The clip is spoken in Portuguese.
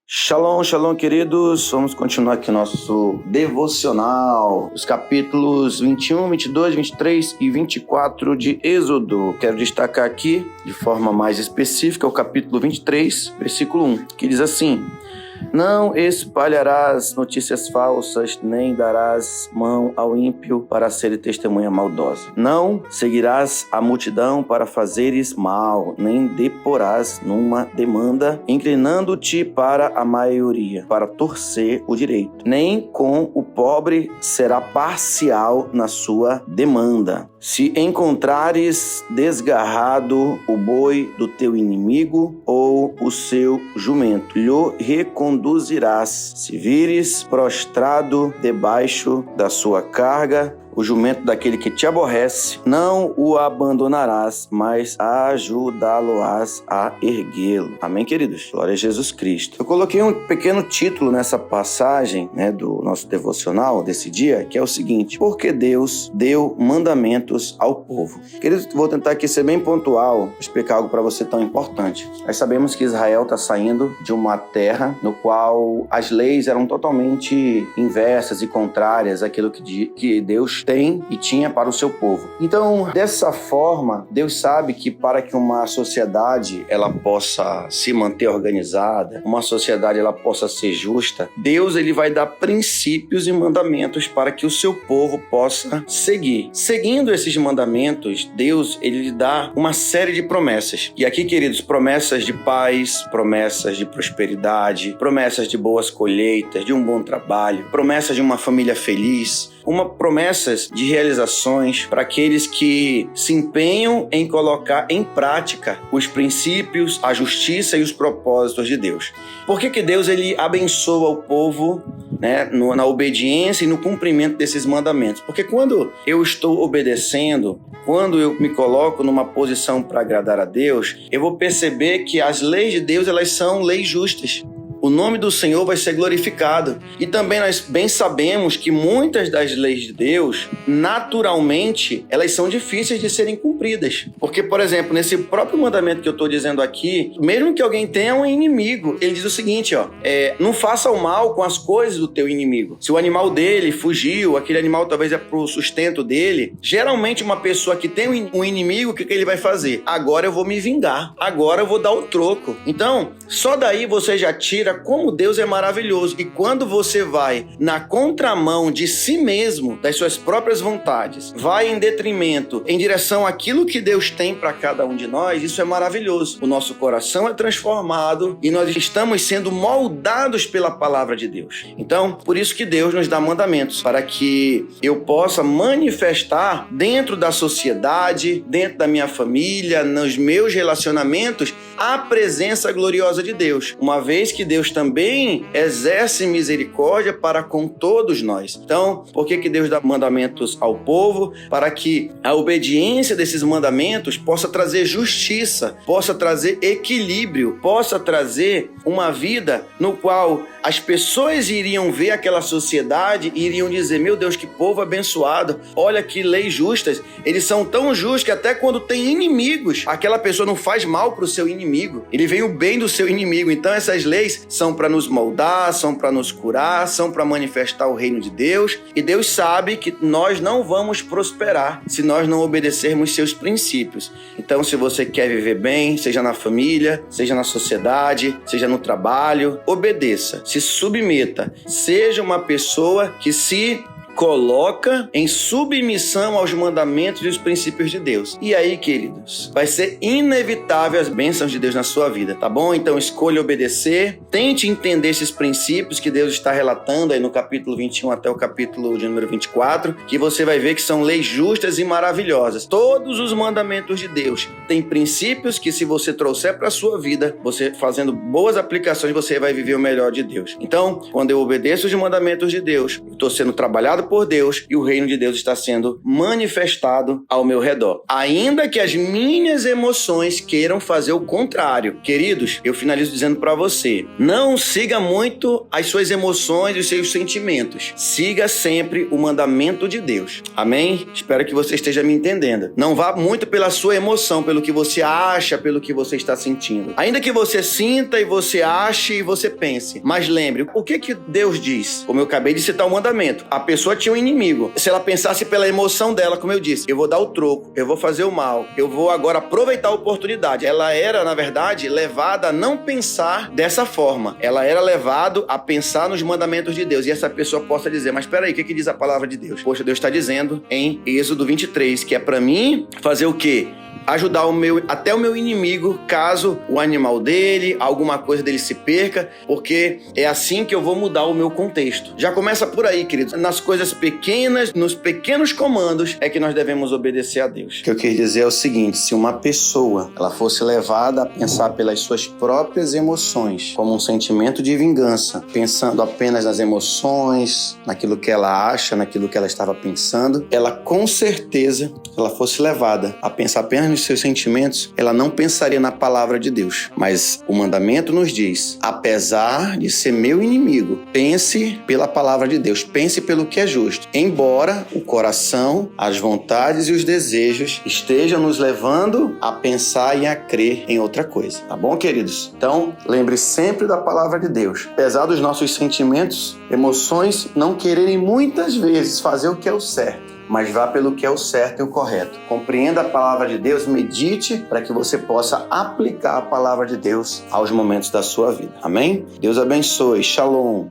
Shalom, shalom, queridos. Vamos continuar aqui nosso devocional, os capítulos 21, 22, 23 e 24 de Êxodo. Quero destacar aqui, de forma mais específica, o capítulo 23, versículo 1, que diz assim: Não espalharás notícias falsas, nem darás mão ao ímpio para ser testemunha maldosa. Não seguirás a multidão para fazeres mal, nem deporás numa demanda, inclinando-te para a maioria, para torcer o direito. Nem com o pobre será parcial na sua demanda. Se encontrares desgarrado o boi do teu inimigo ou o seu jumento, lhe reconduzirás. Se vires prostrado debaixo da sua carga o jumento daquele que te aborrece, não o abandonarás, mas ajudá-lo-ás a erguê-lo. Amém, queridos? Glória a Jesus Cristo. Eu coloquei um pequeno título nessa passagem, do nosso devocional desse dia, que é o seguinte: Porque Deus deu mandamentos ao povo. Queridos, vou tentar aqui ser bem pontual, explicar algo para você tão importante. Nós sabemos que Israel está saindo de uma terra no qual as leis eram totalmente inversas e contrárias àquilo que Deus tem e tinha para o seu povo. Então, dessa forma, Deus sabe que para que uma sociedade ela possa se manter organizada, uma sociedade ela possa ser justa, Deus ele vai dar princípios e mandamentos para que o seu povo possa seguir. Seguindo esses mandamentos, Deus ele lhe dá uma série de promessas. E aqui, queridos, promessas de paz, promessas de prosperidade, promessas de boas colheitas, de um bom trabalho, promessas de uma família feliz, promessas de realizações para aqueles que se empenham em colocar em prática os princípios, a justiça e os propósitos de Deus. Por que Deus ele abençoa o povo, na obediência e no cumprimento desses mandamentos? Porque quando eu estou obedecendo, quando eu me coloco numa posição para agradar a Deus, eu vou perceber que as leis de Deus elas são leis justas. O nome do Senhor vai ser glorificado. E também nós bem sabemos que muitas das leis de Deus, naturalmente, elas são difíceis de serem cumpridas. Porque, por exemplo, nesse próprio mandamento que eu estou dizendo aqui, mesmo que alguém tenha um inimigo, ele diz o seguinte, não faça o mal com as coisas do teu inimigo. Se o animal dele fugiu, aquele animal talvez é pro sustento dele, geralmente uma pessoa que tem um inimigo, o que ele vai fazer? Agora eu vou me vingar, agora eu vou dar o troco. Então, só daí você já tira como Deus é maravilhoso. E quando você vai na contramão de si mesmo, das suas próprias vontades, vai em detrimento, em direção àquilo que Deus tem para cada um de nós, isso é maravilhoso. O nosso coração é transformado e nós estamos sendo moldados pela palavra de Deus. Então, por isso que Deus nos dá mandamentos, para que eu possa manifestar dentro da sociedade, dentro da minha família, nos meus relacionamentos, a presença gloriosa de Deus. Uma vez que Deus também exerce misericórdia para com todos nós. Então, por que Deus dá mandamentos ao povo? Para que a obediência desses mandamentos possa trazer justiça, possa trazer equilíbrio, possa trazer uma vida no qual as pessoas iriam ver aquela sociedade e iriam dizer: meu Deus, que povo abençoado, olha que leis justas, eles são tão justos que até quando tem inimigos, aquela pessoa não faz mal para o seu inimigo, ele vem o bem do seu inimigo. Então essas leis são para nos moldar, são para nos curar, são para manifestar o reino de Deus, e Deus sabe que nós não vamos prosperar se nós não obedecermos seus princípios. Então, se você quer viver bem, seja na família, seja na sociedade, seja no trabalho, obedeça, se submeta, seja uma pessoa que se coloca em submissão aos mandamentos e os princípios de Deus. E aí, queridos, vai ser inevitável as bênçãos de Deus na sua vida, tá bom? Então escolha obedecer, tente entender esses princípios que Deus está relatando aí no capítulo 21 até o capítulo de número 24, que você vai ver que são leis justas e maravilhosas. Todos os mandamentos de Deus têm princípios que, se você trouxer para a sua vida, você fazendo boas aplicações, você vai viver o melhor de Deus. Então, quando eu obedeço os mandamentos de Deus, eu estou sendo trabalhado por Deus e o reino de Deus está sendo manifestado ao meu redor. Ainda que as minhas emoções queiram fazer o contrário. Queridos, eu finalizo dizendo para você, não siga muito as suas emoções e os seus sentimentos. Siga sempre o mandamento de Deus. Amém? Espero que você esteja me entendendo. Não vá muito pela sua emoção, pelo que você acha, pelo que você está sentindo. Ainda que você sinta e você ache e você pense. Mas lembre, o que Deus diz? Como eu acabei de citar o mandamento, a pessoa tinha um inimigo. Se ela pensasse pela emoção dela, como eu disse, eu vou dar o troco, eu vou fazer o mal, eu vou agora aproveitar a oportunidade. Ela era, na verdade, levada a não pensar dessa forma. Ela era levada a pensar nos mandamentos de Deus. E essa pessoa possa dizer, mas peraí, o que diz a palavra de Deus? Poxa, Deus está dizendo em Êxodo 23, que é para mim fazer o quê? Ajudar até o meu inimigo, caso o animal dele, alguma coisa dele se perca, porque é assim que eu vou mudar o meu contexto. Já começa por aí, queridos. Nas coisas pequenas, nos pequenos comandos, é que nós devemos obedecer a Deus. O que eu quis dizer é o seguinte, se uma pessoa ela fosse levada a pensar pelas suas próprias emoções, como um sentimento de vingança, pensando apenas nas emoções, naquilo que ela acha, naquilo que ela estava pensando, ela com certeza, se ela fosse levada a pensar apenas nos seus sentimentos, ela não pensaria na palavra de Deus. Mas o mandamento nos diz, apesar de ser meu inimigo, pense pela palavra de Deus, pense pelo que é justo. Embora o coração, as vontades e os desejos estejam nos levando a pensar e a crer em outra coisa. Tá bom, queridos? Então, lembre sempre da palavra de Deus. Apesar dos nossos sentimentos, emoções não quererem muitas vezes fazer o que é o certo, mas vá pelo que é o certo e o correto. Compreenda a palavra de Deus, medite para que você possa aplicar a palavra de Deus aos momentos da sua vida. Amém? Deus abençoe. Shalom.